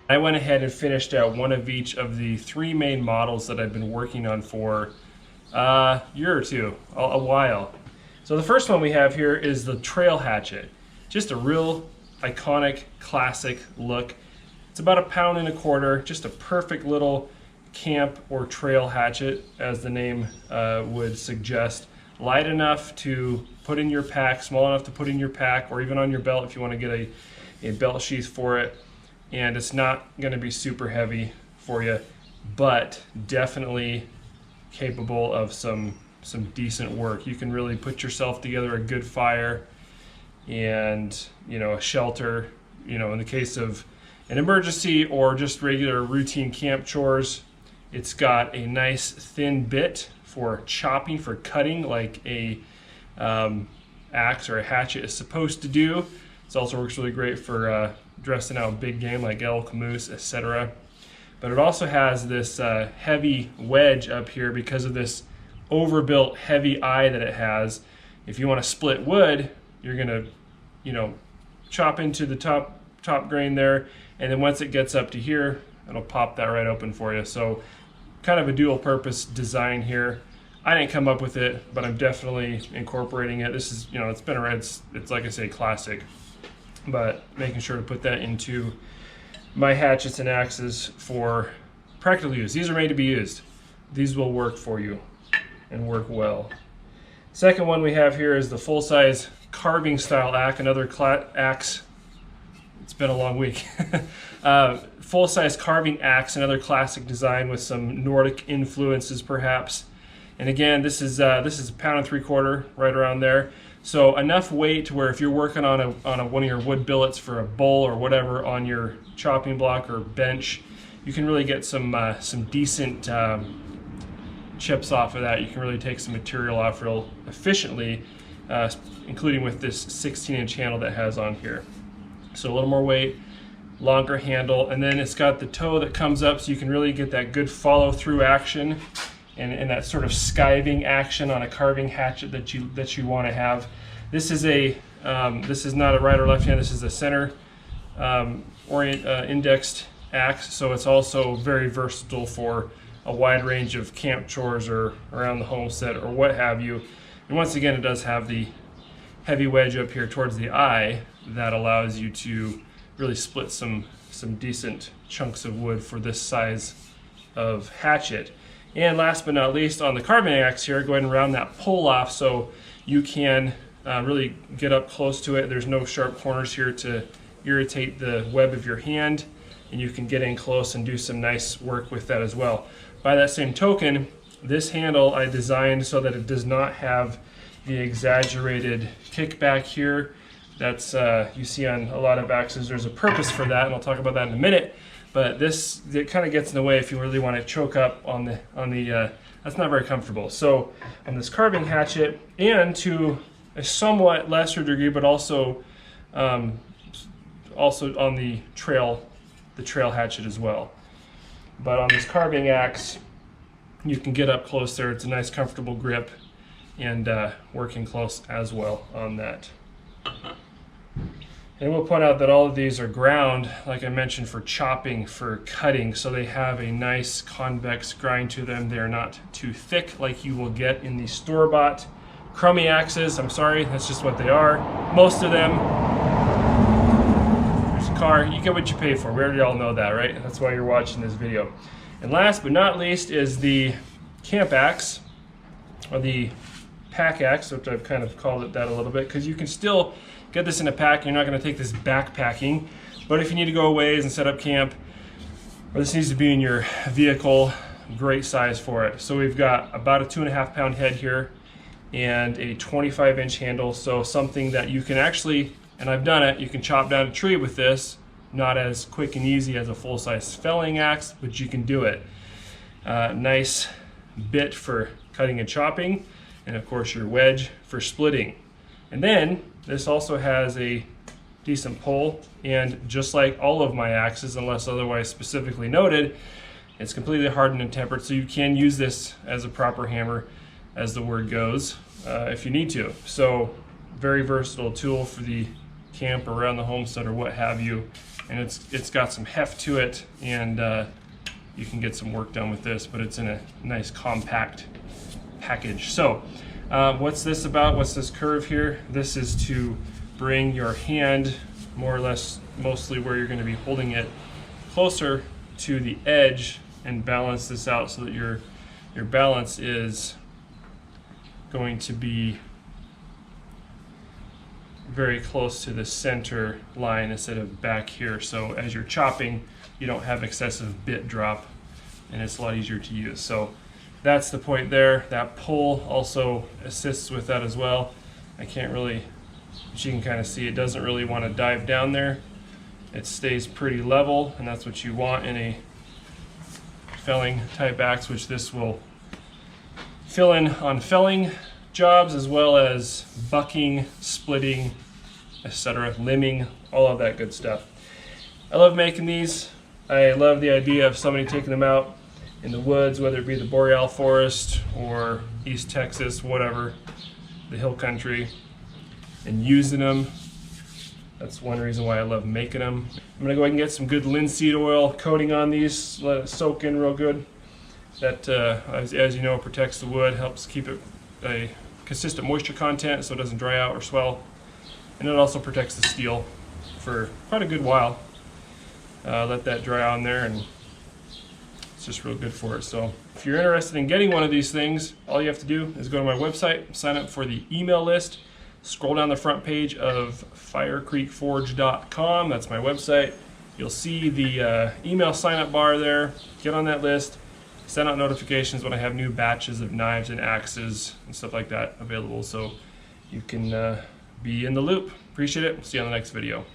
I went ahead and finished out one of each of the 3 main models that I've been working on for a year or two, a while. So the first one we have here is the trail hatchet. Just a real iconic, classic look. It's about 1.25 pounds, just a perfect little camp or trail hatchet, as the name would suggest. Light enough to put in your pack, small enough to put in your pack, or even on your belt if you want to get a belt sheath for it. And it's not going to be super heavy for you, but definitely capable of some decent work. You can really put yourself together a good fire and, you know, a shelter, you know, in the case of an emergency or just regular routine camp chores. It's got a nice thin bit for chopping, for cutting, like a axe or a hatchet is supposed to do. It also works really great for dressing out big game like elk, moose, etc. But it also has this heavy wedge up here because of this overbuilt heavy eye that it has. If you want to split wood, you're gonna, you know, chop into the top grain there, and then once it gets up to here, it'll pop that right open for you. So kind of a dual purpose design here. I didn't come up with it, but I'm definitely incorporating it. This is, you know, it's been around, it's like I say, classic. But making sure to put that into my hatchets and axes for practical use. These are made to be used. These will work for you and work well. Second one we have here is the full-size carving style axe, another axe. It's been a long week. Full-size carving axe, another classic design with some Nordic influences perhaps. And again, this is 1.75 pounds, right around there. So enough weight to where if you're working on one of your wood billets for a bowl or whatever on your chopping block or bench, you can really get some decent chips off of that. You can really take some material off real efficiently, including with this 16-inch handle that has on here. So a little more weight, longer handle, and then it's got the toe that comes up so you can really get that good follow-through action and that sort of skiving action on a carving hatchet that you want to have. This is not a right or left hand. This is a center indexed axe, so it's also very versatile for a wide range of camp chores or around the homestead or what have you. And once again, it does have the heavy wedge up here towards the eye that allows you to really split some decent chunks of wood for this size of hatchet. And last but not least, on the carving axe here, go ahead and round that pull off so you can really get up close to it. There's no sharp corners here to irritate the web of your hand, and you can get in close and do some nice work with that as well. By that same token, this handle I designed so that it does not have the exaggerated kickback here that's you see on a lot of axes. There's a purpose for that, and I'll talk about that in a minute. But it kind of gets in the way if you really want to choke up on the that's not very comfortable. So on this carving hatchet, and to a somewhat lesser degree, but also on the trail hatchet as well. But on this carving axe, you can get up close there. It's a nice comfortable grip, and working close as well on that. And we'll point out that all of these are ground, like I mentioned, for chopping, for cutting, so they have a nice convex grind to them. They are not too thick like you will get in the store-bought crummy axes. I'm sorry, that's just what they are. Most of them, there's a car, you get what you pay for. We already all know that, right? That's why you're watching this video. And last but not least is the camp axe, or the pack axe, which I've kind of called it that a little bit, because you can still get this in a pack. You're not going to take this backpacking, but if you need to go a ways and set up camp, or this needs to be in your vehicle, great size for it. So we've got about a 2.5 pound head here and a 25-inch handle, so something that you can actually, and I've done it, you can chop down a tree with this. Not as quick and easy as a full-size felling axe, but you can do it. Nice bit for cutting and chopping, and of course your wedge for splitting. And then this also has a decent pull, and just like all of my axes, unless otherwise specifically noted, it's completely hardened and tempered, so you can use this as a proper hammer, as the word goes, if you need to. So very versatile tool for the camp, around the homestead, or what have you. and it's got some heft to it, and you can get some work done with this, but it's in a nice compact package. So what's this about? What's this curve here? This is to bring your hand more or less mostly where you're going to be holding it closer to the edge and balance this out so that your balance is going to be very close to the center line instead of back here. So as you're chopping, you don't have excessive bit drop, and it's a lot easier to use. So that's the point there. That pull also assists with that as well. I can't really, but you can kind of see it doesn't really want to dive down there. It stays pretty level, and that's what you want in a felling type axe, which this will fill in on felling jobs as well as bucking, splitting, etc., limbing, all of that good stuff. I love making these. I love the idea of somebody taking them out in the woods, whether it be the Boreal Forest or East Texas, whatever, the hill country, and using them. That's one reason why I love making them. I'm gonna go ahead and get some good linseed oil coating on these, let it soak in real good. That, as you know, protects the wood, helps keep it a consistent moisture content so it doesn't dry out or swell. And it also protects the steel for quite a good while. Let that dry on there, and it's just real good for it. So if you're interested in getting one of these things, all you have to do is go to my website, sign up for the email list, scroll down the front page of firecreekforge.com. That's my website. You'll see the email sign up bar there. Get on that list. Send out notifications when I have new batches of knives and axes and stuff like that available, so you can be in the loop. Appreciate it. See you on the next video.